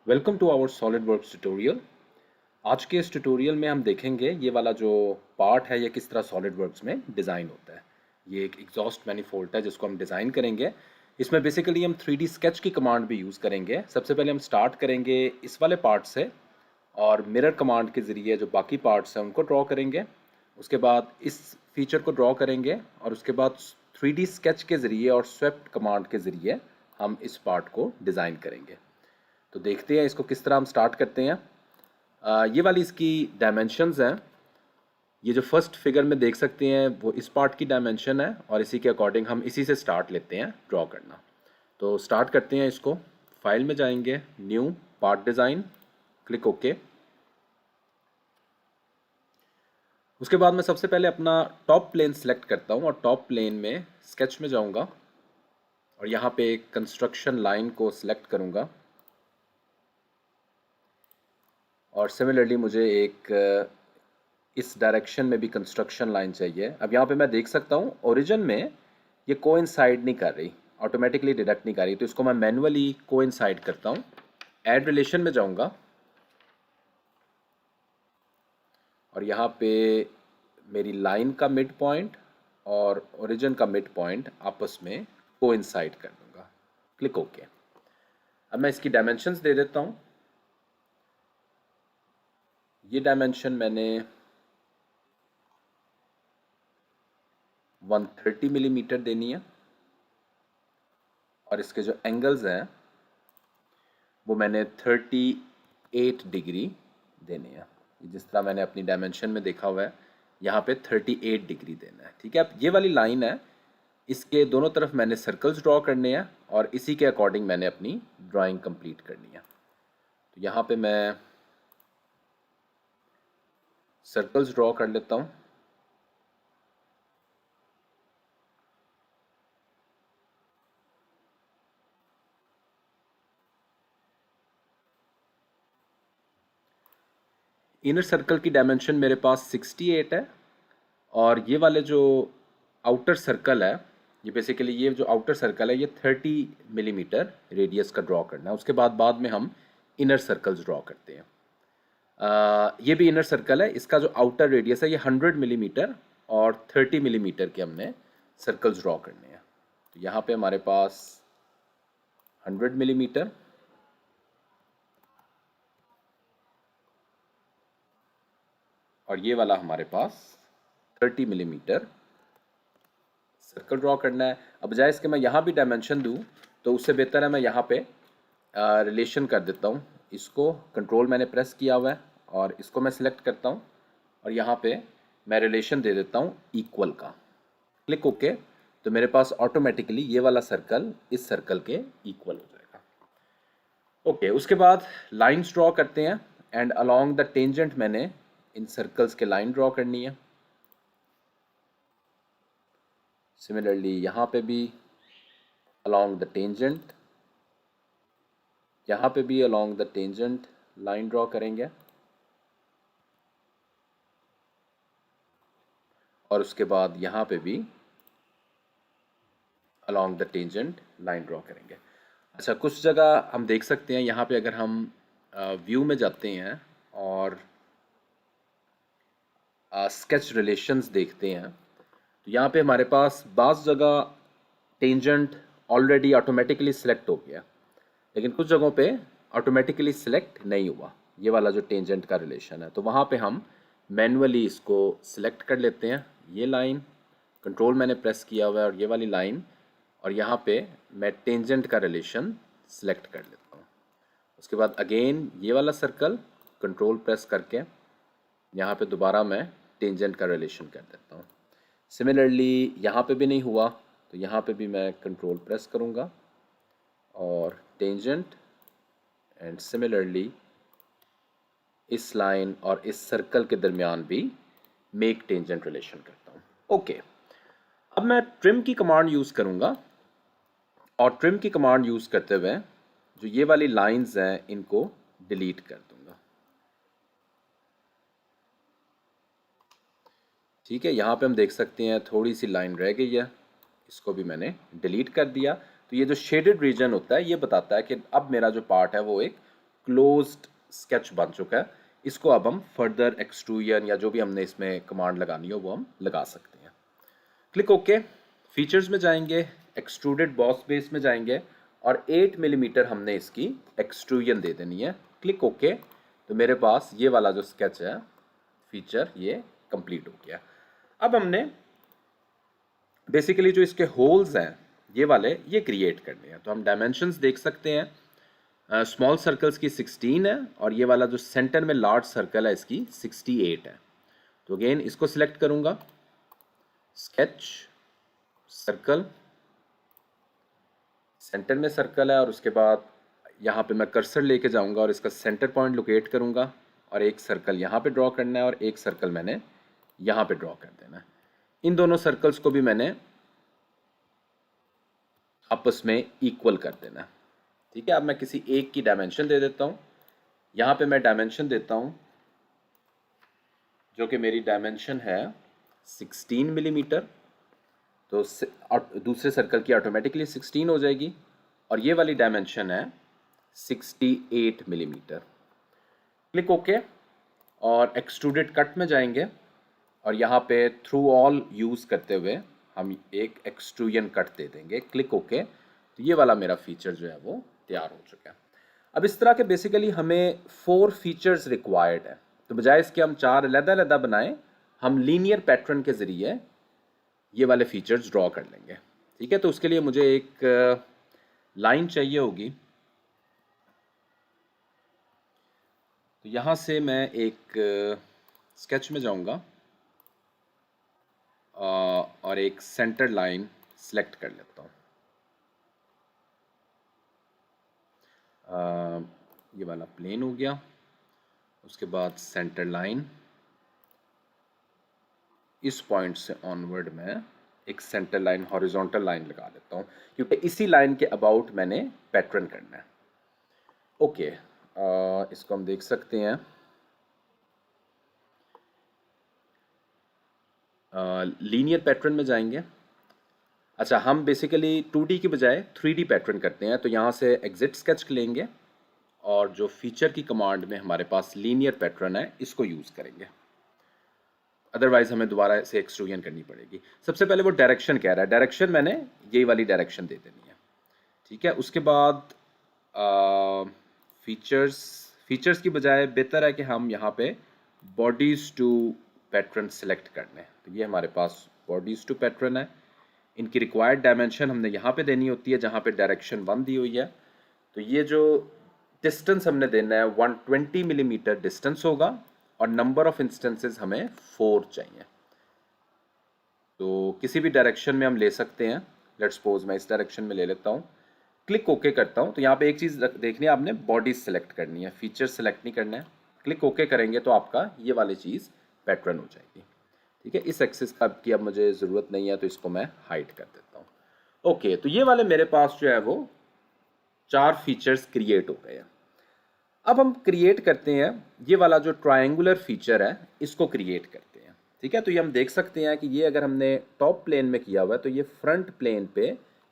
Welcome to our SolidWorks tutorial. आज के इस ट्यूटोरियल में हम देखेंगे ये वाला जो पार्ट है ये किस तरह सॉलिडवर्क्स में डिज़ाइन होता है। ये एक एग्जॉस्ट मैनिफोल्ड है जिसको हम डिज़ाइन करेंगे। इसमें बेसिकली हम 3D स्केच की कमांड भी यूज़ करेंगे। सबसे पहले हम स्टार्ट करेंगे इस वाले पार्ट से और मिरर कमांड के ज़रिए जो बाकी पार्ट्स हैं उनको ड्रॉ करेंगे। उसके बाद इस फीचर को ड्रॉ करेंगे और उसके बाद 3D स्केच के ज़रिए और स्वेप्ट कमांड के ज़रिए हम इस पार्ट को डिज़ाइन करेंगे। तो देखते हैं इसको किस तरह हम स्टार्ट करते हैं। ये वाली इसकी डायमेंशंस हैं। ये जो फर्स्ट फिगर में देख सकते हैं वो इस पार्ट की डायमेंशन है और इसी के अकॉर्डिंग हम इसी से स्टार्ट लेते हैं ड्रॉ करना। तो स्टार्ट करते हैं इसको। फाइल में जाएंगे, new part design, click okay. उसके बाद मैं सबसे पहले अपना टॉप प्लेन सेलेक्ट करता हूँ और टॉप प्लेन में स्केच में जाऊँगा और यहाँ पे कंस्ट्रक्शन लाइन को सिलेक्ट करूँगा और सिमिलरली मुझे एक इस डायरेक्शन में भी कंस्ट्रक्शन लाइन चाहिए। अब यहाँ पे मैं देख सकता हूँ ओरिजिन में ये कोइंसाइड नहीं कर रही, ऑटोमेटिकली डिडक्ट नहीं कर रही, तो इसको मैं मैनुअली कोइंसाइड करता हूँ। ऐड रिलेशन में जाऊँगा और यहाँ पे मेरी लाइन का मिड पॉइंट और ओरिजिन का मिड पॉइंट आपस में कोइंसाइड कर दूँगा। Click okay. अब मैं इसकी डायमेंशंस दे देता हूँ। ये डायमेंशन मैंने 130 मिलीमीटर देनी है और इसके जो एंगल्स हैं वो मैंने 38 डिग्री देने हैं। जिस तरह मैंने अपनी डायमेंशन में देखा हुआ है यहाँ पे 38 डिग्री देना है। ठीक है, अब ये वाली लाइन है, इसके दोनों तरफ मैंने सर्कल्स ड्रॉ करने हैं और इसी के अकॉर्डिंग मैंने अपनी ड्राइंग कंप्लीट करनी है। तो यहाँ पे मैं सर्कल्स ड्रॉ कर लेता हूँ। इनर सर्कल की डायमेंशन मेरे पास 68 है और ये वाले जो आउटर सर्कल है, ये बेसिकली ये जो आउटर सर्कल है ये 30 मिलीमीटर रेडियस का ड्रॉ करना है। उसके बाद में हम इनर सर्कल्स ड्रॉ करते हैं। ये भी इनर सर्कल है, इसका जो आउटर रेडियस है ये 100 मिलीमीटर और 30 मिलीमीटर के हमने सर्कल्स ड्रॉ करने हैं। तो यहाँ पे हमारे पास 100 मिलीमीटर और ये वाला हमारे पास 30 मिलीमीटर सर्कल ड्रॉ करना है। अब बजाय इसके मैं यहाँ भी डायमेंशन दूँ तो उससे बेहतर है मैं यहाँ पे रिलेशन कर देता हूँ। इसको कंट्रोल मैंने प्रेस किया हुआ है और इसको मैं सिलेक्ट करता हूँ और यहाँ पे मैं रिलेशन दे देता हूँ इक्वल का। Click okay. तो मेरे पास ऑटोमेटिकली ये वाला सर्कल इस सर्कल के इक्वल हो जाएगा। ओके, उसके बाद लाइंस ड्रॉ करते हैं एंड अलोंग द टेंजेंट मैंने इन सर्कल्स के लाइन ड्रॉ करनी है। सिमिलरली यहाँ पे भी अलोंग द टेंजेंट, यहाँ पे भी along the tangent line draw करेंगे और उसके बाद यहाँ पे भी along the tangent line draw करेंगे। अच्छा, कुछ जगह हम देख सकते हैं यहाँ पे अगर हम व्यू में जाते हैं और स्केच रिलेशंस देखते हैं तो यहाँ पे हमारे पास बाज़ जगह टेंजेंट ऑलरेडी ऑटोमेटिकली सिलेक्ट हो गया, लेकिन कुछ जगहों पे ऑटोमेटिकली सिलेक्ट नहीं हुआ ये वाला जो टेंजेंट का रिलेशन है। तो वहाँ पे हम मैनुअली इसको सिलेक्ट कर लेते हैं। ये लाइन कंट्रोल मैंने प्रेस किया हुआ है और ये वाली लाइन, और यहाँ पे मैं टेंजेंट का रिलेशन सिलेक्ट कर लेता हूँ। उसके बाद अगेन ये वाला सर्कल कंट्रोल प्रेस करके यहाँ पे दोबारा मैं टेंजेंट का रिलेशन कर देता हूँ। सिमिलरली यहाँ पे भी नहीं हुआ तो यहाँ पे भी मैं कंट्रोल प्रेस करूँगा और टेंजेंट एंड सिमिलरली इस लाइन और इस सर्कल के दरमियान भी मेक टेंजेंट रिलेशन करता हूँ। ओके, अब मैं ट्रिम की कमांड यूज़ करूँगा और ट्रिम की कमांड यूज़ करते हुए जो ये वाली लाइंस हैं इनको डिलीट कर दूँगा। ठीक है, यहाँ पे हम देख सकते हैं थोड़ी सी लाइन रह गई है, इसको भी मैंने डिलीट कर दिया। तो ये जो शेडेड रीजन होता है ये बताता है कि अब मेरा जो पार्ट है वो एक क्लोज्ड स्केच बन चुका है। इसको अब हम फर्दर एक्सट्रूजन या जो भी हमने इसमें कमांड लगानी हो वो हम लगा सकते हैं। Click okay. फीचर्स में जाएंगे, एक्सट्रूडेड बॉस बेस में जाएंगे और 8 मिलीमीटर हमने इसकी एक्सट्रूजन दे देनी है। Click okay. तो मेरे पास ये वाला जो स्केच है फीचर ये कंप्लीट हो गया। अब हमने बेसिकली जो इसके होल्स हैं ये वाले ये क्रिएट करने हैं। तो हम डायमेंशंस देख सकते हैं, स्मॉल सर्कल्स की 16 है और ये वाला जो सेंटर में लार्ज सर्कल है इसकी 68 है। तो अगेन इसको सिलेक्ट करूंगा, स्केच, सर्कल, सेंटर में सर्कल है और उसके बाद यहाँ पे मैं कर्सर लेके जाऊंगा और इसका सेंटर पॉइंट लोकेट करूंगा और एक सर्कल यहाँ पे ड्रॉ करना है और एक सर्कल मैंने यहाँ पे ड्रॉ कर देना है। इन दोनों सर्कल्स को भी मैंने आपस में इक्वल कर देना है। ठीक है, अब मैं किसी एक की डायमेंशन दे देता हूँ। यहाँ पे मैं डायमेंशन देता हूँ जो कि मेरी डायमेंशन है 16 मिलीमीटर। तो दूसरे सर्कल की ऑटोमेटिकली 16 हो जाएगी और ये वाली डायमेंशन है 68 मिलीमीटर। क्लिक ओके और एक्सट्रूडेड कट में जाएंगे और यहाँ पे थ्रू ऑल यूज़ करते हुए हम एक एक्सट्रूजन कट दे देंगे। Click okay. तो ये वाला मेरा फीचर जो है वो तैयार हो चुका है। अब इस तरह के बेसिकली हमें 4 फीचर्स रिक्वायर्ड है। तो बजाय इसके हम 4 अलग-अलग बनाएं, हम लीनियर पैटर्न के ज़रिए ये वाले फीचर्स ड्रॉ कर लेंगे। ठीक है, तो उसके लिए मुझे एक लाइन चाहिए होगी। तो यहाँ से मैं एक स्केच में जाऊँगा और एक सेंटर लाइन सेलेक्ट कर लेता हूँ। ये वाला प्लेन हो गया। उसके बाद सेंटर लाइन, इस पॉइंट से ऑनवर्ड मैं एक सेंटर लाइन, हॉरिजॉन्टल लाइन लगा देता हूँ क्योंकि इसी लाइन के अबाउट मैंने पैटर्न करना है। ओके, इसको हम देख सकते हैं। लीनियर पैटर्न में जाएंगे। अच्छा, हम बेसिकली 2D की बजाय 3D पैटर्न करते हैं। तो यहाँ से एग्जिट स्केच लेंगे और जो फीचर की कमांड में हमारे पास लीनियर पैटर्न है इसको यूज़ करेंगे, अदरवाइज हमें दोबारा से एक्सट्रूजन करनी पड़ेगी। सबसे पहले वो डायरेक्शन कह रहा है, डायरेक्शन मैंने यही वाली डायरेक्शन दे देनी है। ठीक है, उसके बाद फीचर्स की बजाय बेहतर है कि हम यहाँ पे बॉडीज़ टू पैटर्न सेलेक्ट कर लें। तो ये हमारे पास बॉडीज़ टू पैटर्न है। इनकी रिक्वायर्ड डायमेंशन हमने यहाँ पे देनी होती है जहाँ पे डायरेक्शन 1 दी हुई है। तो ये जो डिस्टेंस हमने देना है 120 मिलीमीटर डिस्टेंस होगा और नंबर ऑफ इंस्टेंसेस हमें 4 चाहिए। तो किसी भी डायरेक्शन में हम ले सकते हैं। लेट्स सपोज मैं इस डायरेक्शन में ले लेता हूँ, क्लिक ओके करता हूँ। तो यहाँ पे एक चीज़ देखनी है, आपने बॉडी सेलेक्ट करनी है, फीचर सेलेक्ट नहीं करना है। क्लिक ओके करेंगे तो आपका ये वाली चीज़ पैटर्न हो जाएगी। ठीक है, इस एक्सिस की अब मुझे ज़रूरत नहीं है तो इसको मैं हाइड कर देता हूँ। ओके, तो ये वाले मेरे पास जो है वो 4 फीचर्स क्रिएट हो गए हैं। अब हम क्रिएट करते हैं ये वाला जो ट्रायंगुलर फीचर है इसको क्रिएट करते हैं। ठीक है, तो ये हम देख सकते हैं कि ये अगर हमने टॉप प्लेन में किया हुआ है तो ये फ्रंट प्लेन पे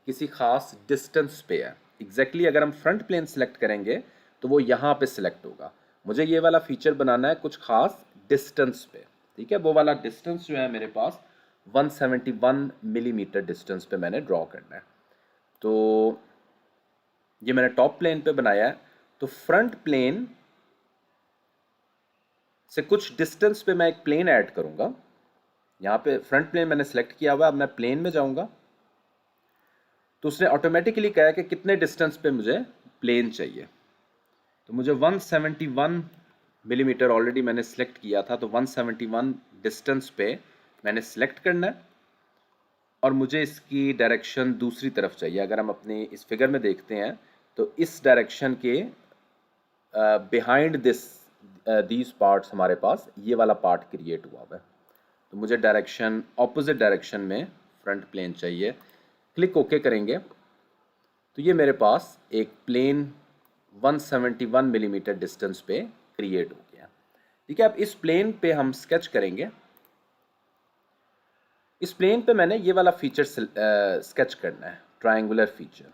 किसी खास डिस्टेंस पे है। एग्जैक्टली अगर हम फ्रंट प्लेन सेलेक्ट करेंगे तो वो यहाँ पे सिलेक्ट होगा। मुझे ये वाला फीचर बनाना है कुछ खास डिस्टेंस पे। ठीक है, वो वाला डिस्टेंस जो है मेरे पास 171 मिलीमीटर डिस्टेंस पे मैंने ड्रॉ करना है। तो ये मैंने टॉप प्लेन पे बनाया है। तो फ्रंट प्लेन से कुछ डिस्टेंस पे मैं एक प्लेन ऐड करूंगा। यहाँ पे फ्रंट प्लेन मैंने सेलेक्ट किया हुआ है। अब मैं प्लेन में जाऊंगा तो उसने ऑटोमेटिकली कहा है कि कितने डिस्टेंस पे मुझे प्लेन चाहिए। तो मुझे 171 मिलीमीटर ऑलरेडी मैंने सेलेक्ट किया था, तो 171 डिस्टेंस पे मैंने सेलेक्ट करना है और मुझे इसकी डायरेक्शन दूसरी तरफ चाहिए। अगर हम अपने इस फिगर में देखते हैं तो इस डायरेक्शन के बिहाइंड दीज पार्ट्स हमारे पास ये वाला पार्ट क्रिएट हुआ है। तो मुझे डायरेक्शन ऑपोजिट डायरेक्शन में फ्रंट प्लेन चाहिए। क्लिक ओके करेंगे तो ये मेरे पास एक प्लेन 171 मिलीमीटर डिस्टेंस पे क्रिएट हो गया। ठीक है, अब इस प्लेन पे हम स्केच करेंगे। इस प्लेन पे मैंने ये वाला फीचर स्केच करना है, ट्रायंगुलर फीचर।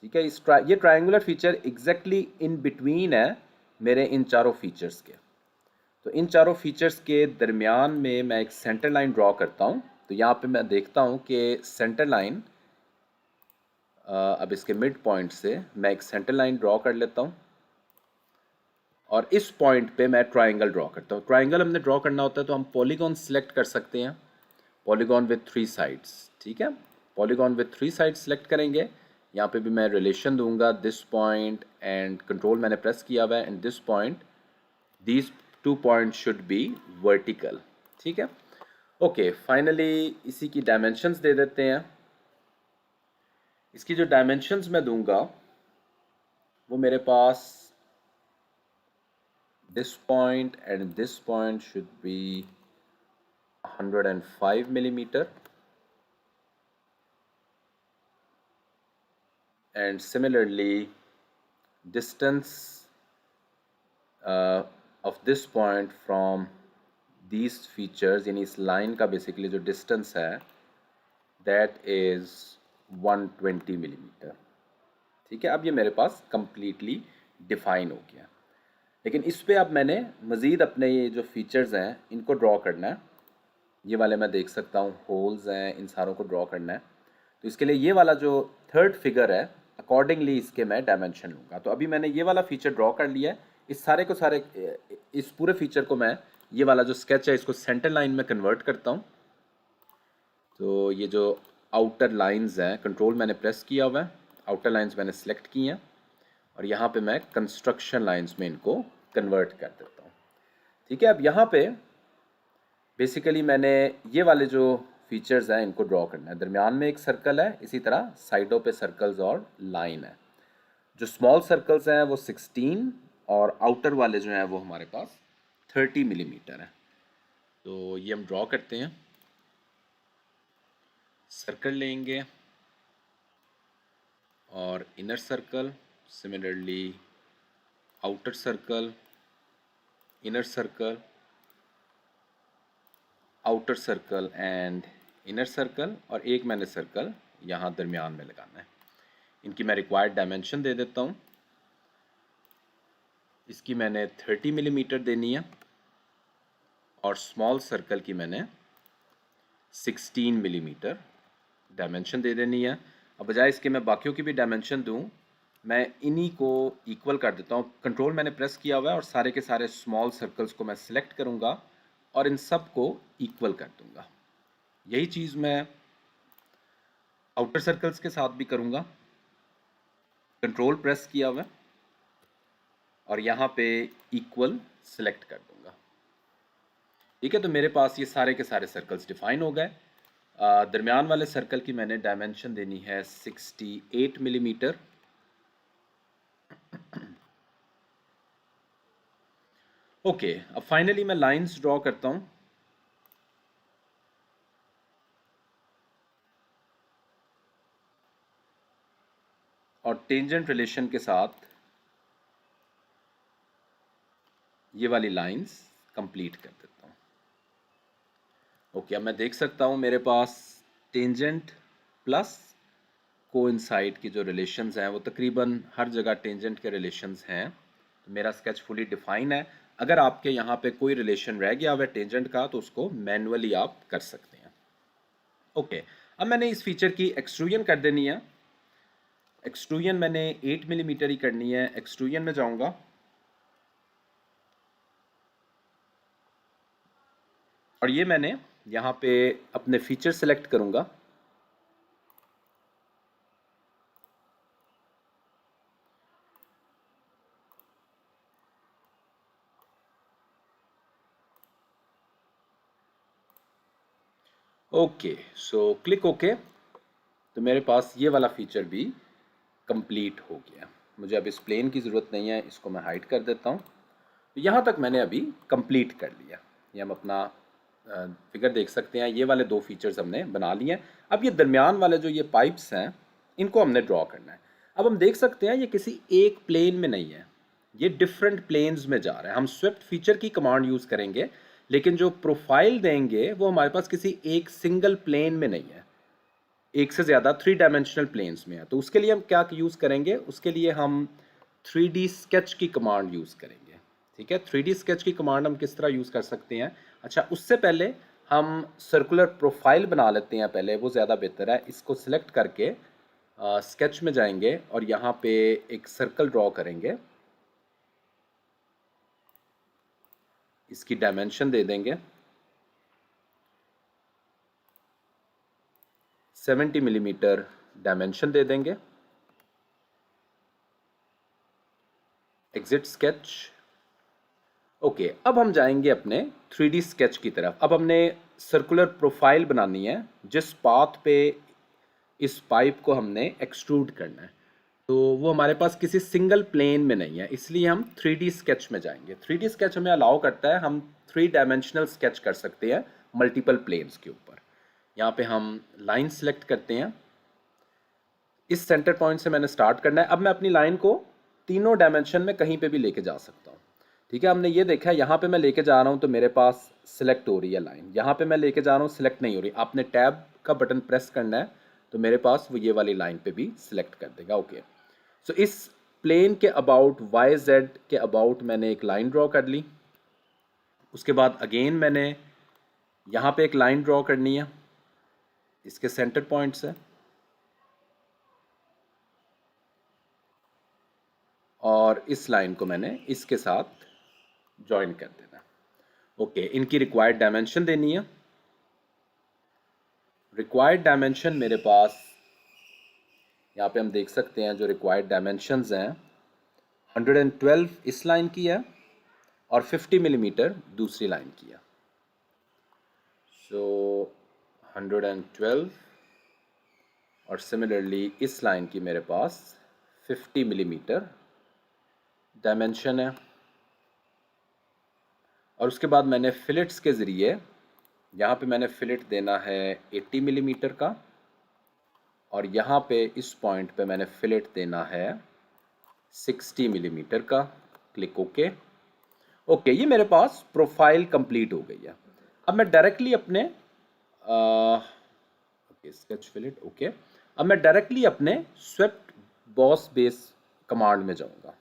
ठीक है, ये triangular feature exactly in between है मेरे इन चारों फीचर्स के। तो इन चारों फीचर्स के दरमियान में मैं एक सेंटर लाइन ड्रॉ करता हूँ। तो यहाँ पे मैं देखता हूँ कि सेंटर लाइन, अब इसके मिड पॉइंट से मैं एक सेंटर लाइन ड्रॉ कर लेता हूँ और इस पॉइंट पे मैं ट्राइंगल ड्रॉ करता हूँ। ट्राइंगल हमने ड्रॉ करना होता है तो हम पॉलीगॉन सिलेक्ट कर सकते हैं, पॉलीगॉन विथ 3 साइड्स। ठीक है, पॉलीगॉन विथ 3 साइड्स सेलेक्ट करेंगे। यहाँ पे भी मैं रिलेशन दूंगा, दिस पॉइंट एंड कंट्रोल मैंने प्रेस किया हुआ है, and this point, these 2 point should be vertical. ठीक है, ओके। फाइनली इसी की डायमेंशंस दे देते हैं। इसकी जो डायमेंशंस मैं दूंगा वो मेरे पास this point and this point should be 105 millimeter, and similarly distance of this point from these features, यानी इस लाइन का बेसिकली जो डिस्टेंस है that is 120 मिलीमीटर। ठीक है, अब ये मेरे पास completely डिफाइन हो गया। लेकिन इस पे अब मैंने मज़ीद अपने ये जो फीचर्स हैं इनको ड्रॉ करना है। ये वाले मैं देख सकता हूँ, होल्स हैं, इन सारों को ड्रॉ करना है। तो इसके लिए ये वाला जो थर्ड फिगर है, अकॉर्डिंगली इसके मैं डायमेंशन लूँगा। तो अभी मैंने ये वाला फीचर ड्रॉ कर लिया है। इस सारे को सारे इस पूरे फीचर को मैं, ये वाला जो स्केच है इसको सेंटर लाइन में कन्वर्ट करता हूँ। तो ये जो आउटर लाइंस हैं, कंट्रोल मैंने प्रेस किया हुआ है, आउटर लाइंस मैंने सेलेक्ट की हैं और यहाँ पे मैं कंस्ट्रक्शन लाइंस में इनको कन्वर्ट कर देता हूँ। ठीक है, अब यहाँ पे बेसिकली मैंने ये वाले जो फीचर्स हैं इनको ड्रॉ करना है। दरमियान में एक सर्कल है, इसी तरह साइडों पे सर्कल्स और लाइन है। जो स्मॉल सर्कल्स हैं वो 16 और आउटर वाले जो हैं वो हमारे पास 30 मिलीमीटर है। तो ये हम ड्रॉ करते हैं। सर्कल लेंगे और inner circle, similarly outer circle, inner circle, outer circle and inner circle, और एक मैंने सर्कल यहाँ दरमियान में लगाना है। इनकी मैं रिक्वायर्ड डायमेंशन दे देता हूँ। इसकी मैंने 30 मिलीमीटर देनी है और स्मॉल सर्कल की मैंने 16 मिलीमीटर डायमेंशन दे देनी है। अब बजाय इसके मैं बाकियों की भी डायमेंशन दूँ, मैं इन्हीं को इक्वल कर देता हूँ। कंट्रोल मैंने प्रेस किया हुआ है और सारे के सारे स्मॉल सर्कल्स को मैं सिलेक्ट करूँगा और इन सब को इक्वल कर दूँगा। यही चीज़ मैं आउटर सर्कल्स के साथ भी करूँगा। कंट्रोल प्रेस किया हुआ है और यहाँ पे इक्वल सिलेक्ट कर दूँगा। ठीक है, तो मेरे पास ये सारे के सारे सर्कल्स डिफाइन हो गए। दरमियान वाले सर्कल की मैंने डायमेंशन देनी है 68 मिलीमीटर। ओके, अब फाइनली मैं लाइंस ड्रॉ करता हूँ। और टेंजेंट रिलेशन के साथ ये वाली लाइंस कंप्लीट कर देता हूँ। ओके, अब मैं देख सकता हूँ मेरे पास टेंजेंट प्लस कोइंसाइड की जो रिलेशंस हैं वो तकरीबन हर जगह टेंजेंट के रिलेशंस हैं। तो मेरा स्केच फुली डिफाइन है। अगर आपके यहाँ पे कोई रिलेशन रह गया हुआ है टेंजेंट का तो उसको मैनुअली आप कर सकते हैं। ओके, अब मैंने इस फीचर की एक्सट्रूजन कर देनी है। एक्सट्रूजन मैंने 8 मिलीमीटर ही करनी है। एक्सट्रूजन में जाऊंगा और ये मैंने यहाँ पे अपने फीचर सेलेक्ट करूंगा। Okay, so click okay. तो मेरे पास ये वाला फीचर भी कंप्लीट हो गया। मुझे अब इस प्लेन की ज़रूरत नहीं है, इसको मैं हाइड कर देता हूँ। तो यहाँ तक मैंने अभी कंप्लीट कर लिया। ये हम अपना फिगर देख सकते हैं। ये वाले 2 फीचर्स हमने बना लिए हैं। अब ये दरमियान वाले जो ये पाइप्स हैं इनको हमने ड्रॉ करना है। अब हम देख सकते हैं ये किसी एक प्लेन में नहीं है, ये डिफरेंट प्लेन्स में जा रहा है। हम स्वेप्ट फीचर की कमांड यूज़ करेंगे लेकिन जो प्रोफाइल देंगे वो हमारे पास किसी एक सिंगल प्लेन में नहीं है, एक से ज़्यादा 3 डायमेंशनल प्लेन्स में है। तो उसके लिए हम क्या यूज़ करेंगे, उसके लिए हम 3D स्केच की कमांड यूज़ करेंगे। ठीक है, 3D स्केच की कमांड हम किस तरह यूज़ कर सकते हैं। अच्छा, उससे पहले हम सर्कुलर प्रोफाइल बना लेते हैं पहले, वो ज़्यादा बेहतर है। इसको सिलेक्ट करके स्केच में जाएंगे और यहाँ पे एक सर्कल ड्रॉ करेंगे, इसकी डायमेंशन दे देंगे 70 मिलीमीटर डायमेंशन दे देंगे। Exit sketch. ओके, अब हम जाएंगे अपने 3D स्केच की तरफ। अब हमने सर्कुलर प्रोफाइल बनानी है जिस पाथ पे इस पाइप को हमने एक्सट्रूड करना है, तो वो हमारे पास किसी सिंगल प्लेन में नहीं है, इसलिए हम 3D स्केच में जाएंगे। 3D स्केच हमें अलाउ करता है हम 3 डायमेंशनल स्केच कर सकते हैं मल्टीपल प्लेन्स के ऊपर। यहाँ पे हम लाइन सेलेक्ट करते हैं, इस सेंटर पॉइंट से मैंने स्टार्ट करना है। अब मैं अपनी लाइन को तीनों डायमेंशन में कहीं पे भी लेके जा सकता हूँ। ठीक है, हमने ये देखा है यहाँ पे मैं लेके जा रहा हूँ तो मेरे पास सिलेक्ट हो रही है लाइन, यहाँ पे मैं लेके जा रहा हूँ सिलेक्ट नहीं हो रही। आपने टैब का बटन प्रेस करना है तो मेरे पास वो ये वाली लाइन पे भी सिलेक्ट कर देगा। ओके, सो इस प्लेन के अबाउट YZ के अबाउट मैंने एक लाइन ड्रॉ कर ली। उसके बाद अगेन मैंने यहाँ पे एक लाइन ड्रॉ करनी है इसके सेंटर पॉइंट से, और इस लाइन को मैंने इसके साथ ज्वाइन कर देना। ओके, इनकी रिक्वायर्ड डायमेंशन देनी है। रिक्वायर्ड डायमेंशन मेरे पास यहाँ पे हम देख सकते हैं, जो रिक्वायर्ड डायमेंशंस हैं 112 इस लाइन की है और 50 मिलीमीटर दूसरी लाइन की है। सो 112 और सिमिलरली इस लाइन की मेरे पास 50 मिलीमीटर डायमेंशन है। और उसके बाद मैंने फिलेट्स के ज़रिए यहाँ पे मैंने फिलेट देना है 80 मिलीमीटर का, और यहाँ पे इस पॉइंट पे मैंने फिलेट देना है 60 मिलीमीटर का। Click okay. ओके, ये मेरे पास प्रोफाइल कंप्लीट हो गई है। अब मैं डायरेक्टली अपने ओके स्केच फिलेट ओके, अब मैं डायरेक्टली अपने स्वेप्ट बॉस बेस कमांड में जाऊँगा।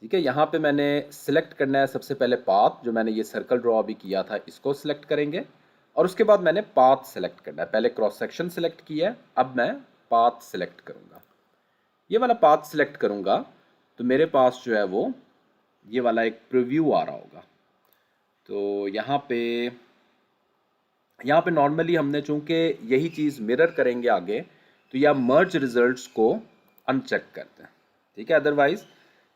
ठीक है, यहाँ पे मैंने सिलेक्ट करना है सबसे पहले पाथ, जो मैंने ये सर्कल ड्रॉ अभी किया था इसको सिलेक्ट करेंगे, और उसके बाद मैंने पाथ सेलेक्ट करना है। पहले क्रॉस सेक्शन सेलेक्ट किया है, अब मैं पाथ सेलेक्ट करूँगा। ये वाला पाथ सेलेक्ट करूँगा तो मेरे पास जो है वो ये वाला एक प्रीव्यू आ रहा होगा। तो यहाँ पे नॉर्मली हमने चूँकि यही चीज़ मिरर करेंगे आगे, तो यह मर्ज रिजल्ट्स को अनचेक करते हैं। ठीक है, अदरवाइज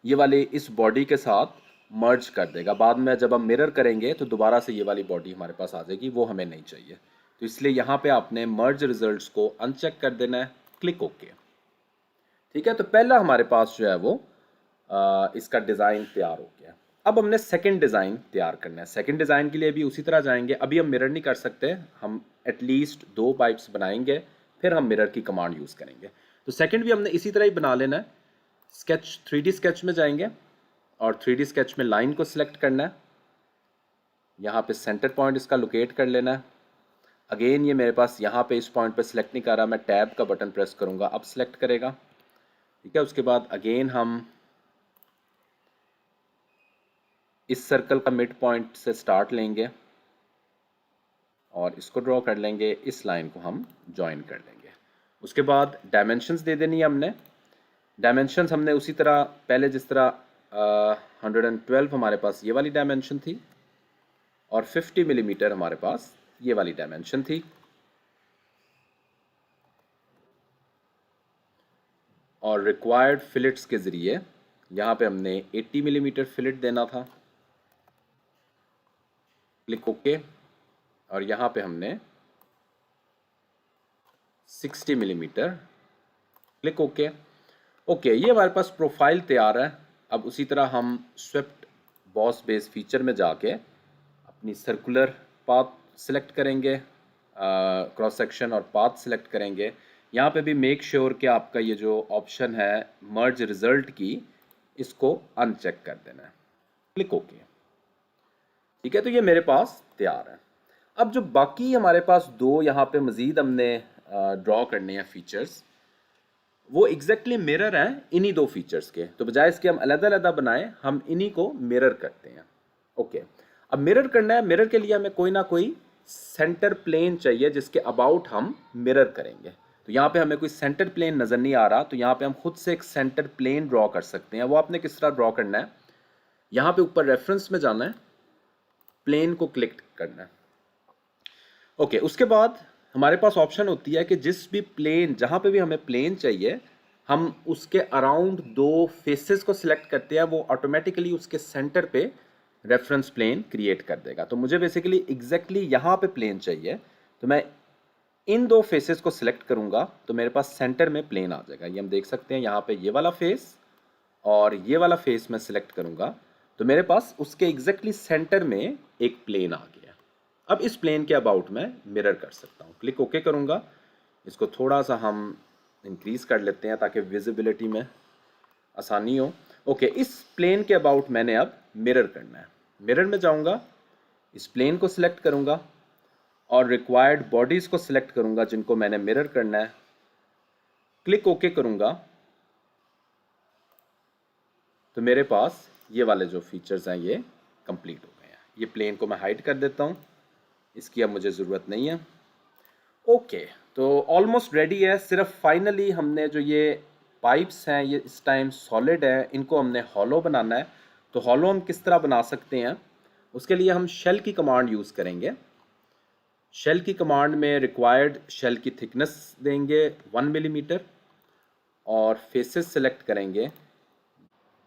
ये वाले इस बॉडी के साथ मर्ज कर देगा। बाद में जब हम मिरर करेंगे तो दोबारा से ये वाली बॉडी हमारे पास आ जाएगी, वो हमें नहीं चाहिए। तो इसलिए यहाँ पे आपने मर्ज रिजल्ट्स को अनचेक कर देना है। Click okay. ठीक है, तो पहला हमारे पास जो है वो इसका डिज़ाइन तैयार हो गया। अब हमने सेकंड डिज़ाइन तैयार करना है। सेकंड डिज़ाइन के लिए भी उसी तरह जाएंगे। अभी हम मिरर नहीं कर सकते, हम एटलीस्ट 2 पाइप्स बनाएंगे, फिर हम मिरर की कमांड यूज़ करेंगे। तो सेकंड भी हमने इसी तरह ही बना लेना है। स्केच 3D स्केच में जाएंगे और 3D स्केच में लाइन को सिलेक्ट करना है। यहाँ पे सेंटर पॉइंट इसका लोकेट कर लेना है। अगेन ये मेरे पास यहाँ पे इस पॉइंट पे सिलेक्ट नहीं कर रहा, मैं टैब का बटन प्रेस करूँगा, अब सिलेक्ट करेगा। ठीक है, उसके बाद अगेन हम इस सर्कल का मिड पॉइंट से स्टार्ट लेंगे और इसको ड्रॉ कर लेंगे, इस लाइन को हम ज्वाइन कर लेंगे। उसके बाद डायमेंशंस दे देनी है हमने। डायमेंशंस हमने उसी तरह पहले जिस तरह 112 हमारे पास ये वाली डायमेंशन थी और 50 मिलीमीटर हमारे पास ये वाली डायमेंशन थी। और रिक्वायर्ड फिलेट्स के ज़रिए यहाँ पे हमने 80 मिलीमीटर फिलेट देना था। Click okay. और यहाँ पे हमने 60 मिलीमीटर। Click okay. ओके, ये हमारे पास प्रोफाइल तैयार है। अब उसी तरह हम स्वेप्ट बॉस बेस फीचर में जाके अपनी सर्कुलर पाथ सिलेक्ट करेंगे, क्रॉस सेक्शन और पाथ सिलेक्ट करेंगे। यहाँ पे भी मेक श्योर कि आपका ये जो ऑप्शन है मर्ज रिजल्ट की, इसको अनचेक कर देना है। Click okay. ठीक है, तो ये मेरे पास तैयार है। अब जो बाकी हमारे पास दो यहाँ पे मज़ीद हमने ड्रॉ करने हैं फीचर्स, वो एग्जैक्टली मिरर हैं इन्हीं दो फीचर्स के। तो बजाय इसके हम अलग-अलग बनाएं, हम इन्हीं को मिरर करते हैं। ओके, अब मिरर करना है, मिरर के लिए हमें कोई ना कोई सेंटर प्लेन चाहिए जिसके अबाउट हम मिरर करेंगे। तो यहाँ पे हमें कोई सेंटर प्लेन नज़र नहीं आ रहा, तो यहाँ पे हम खुद से एक सेंटर प्लेन ड्रॉ कर सकते हैं। वो आपने किस तरह ड्रॉ करना है, यहाँ पे ऊपर रेफरेंस में जाना है, प्लेन को क्लिक करना है। ओके, उसके बाद हमारे पास ऑप्शन होती है कि जिस भी प्लेन, जहाँ पे भी हमें प्लेन चाहिए, हम उसके अराउंड दो फेसेस को सिलेक्ट करते हैं, वो ऑटोमेटिकली उसके सेंटर पे रेफरेंस प्लेन क्रिएट कर देगा। तो मुझे बेसिकली एग्जैक्टली यहाँ पे प्लेन चाहिए, तो मैं इन दो फेसेस को सिलेक्ट करूँगा तो मेरे पास सेंटर में प्लेन आ जाएगा। ये हम देख सकते हैं यहाँ पे ये वाला फेस और ये वाला फेस मैं सिलेक्ट करूँगा तो मेरे पास उसके एग्जैक्टली सेंटर में एक प्लेन आ गया। अब इस प्लेन के अबाउट मैं मिरर कर सकता हूँ। क्लिक ओके करूँगा, इसको थोड़ा सा हम इंक्रीज कर लेते हैं ताकि विजिबिलिटी में आसानी हो। ओके, इस प्लेन के अबाउट मैंने अब मिरर करना है। मिरर में जाऊँगा, इस प्लेन को सिलेक्ट करूँगा और रिक्वायर्ड बॉडीज़ को सिलेक्ट करूँगा जिनको मैंने मिरर करना है। क्लिक ओके करूँगा तो मेरे पास ये वाले जो फीचर्स हैं ये कंप्लीट हो गए हैं। ये प्लेन को मैं हाइड कर देता हूँ, इसकी अब मुझे ज़रूरत नहीं है। ओके, तो ऑलमोस्ट रेडी है। सिर्फ फाइनली हमने जो ये पाइप्स हैं ये इस टाइम सॉलिड है, इनको हमने हॉलो बनाना है। तो हॉलो हम किस तरह बना सकते हैं, उसके लिए हम शेल की कमांड यूज़ करेंगे। शेल की कमांड में रिक्वायर्ड शेल की थिकनेस देंगे 1 मिलीमीटर और फेसेस सेलेक्ट करेंगे।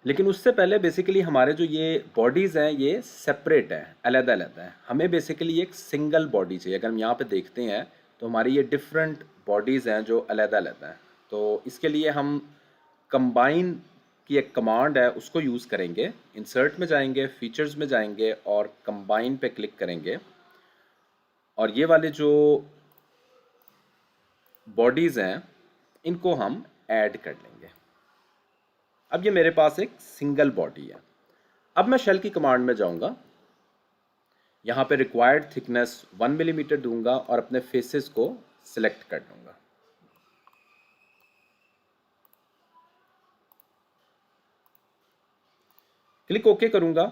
लेकिन उससे पहले बेसिकली हमारे जो ये बॉडीज़ हैं ये सेपरेट हैं, अलग-अलग हैं। हमें बेसिकली एक सिंगल बॉडी चाहिए। अगर हम यहाँ पे देखते हैं तो हमारी ये डिफरेंट बॉडीज़ हैं जो अलग-अलग हैं। तो इसके लिए हम कंबाइन की एक कमांड है उसको यूज़ करेंगे। इंसर्ट में जाएंगे, फीचर्स में जाएंगे और कंबाइन पे क्लिक करेंगे और ये वाले जो बॉडीज़ हैं इनको हम ऐड कर लेंगे। अब ये मेरे पास एक सिंगल बॉडी है। अब मैं शेल की कमांड में जाऊंगा, यहाँ पे रिक्वायर्ड थिकनेस 1 मिलीमीटर दूंगा और अपने फेसेस को सिलेक्ट कर लूँगा। क्लिक ओके करूँगा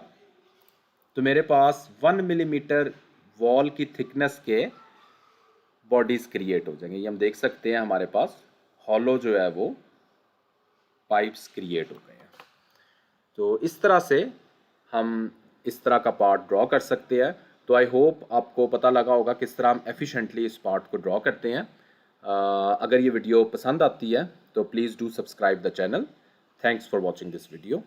तो मेरे पास 1 मिलीमीटर वॉल की थिकनेस के बॉडीज़ क्रिएट हो जाएंगे। ये हम देख सकते हैं हमारे पास हॉलो जो है वो पाइप्स क्रिएट हो गए हैं। तो इस तरह से हम इस तरह का पार्ट ड्रॉ कर सकते हैं। तो आई होप आपको पता लगा होगा किस तरह हम एफिशिएंटली इस पार्ट को ड्रॉ करते हैं। अगर ये वीडियो पसंद आती है तो please do subscribe the channel. Thanks for watching this video.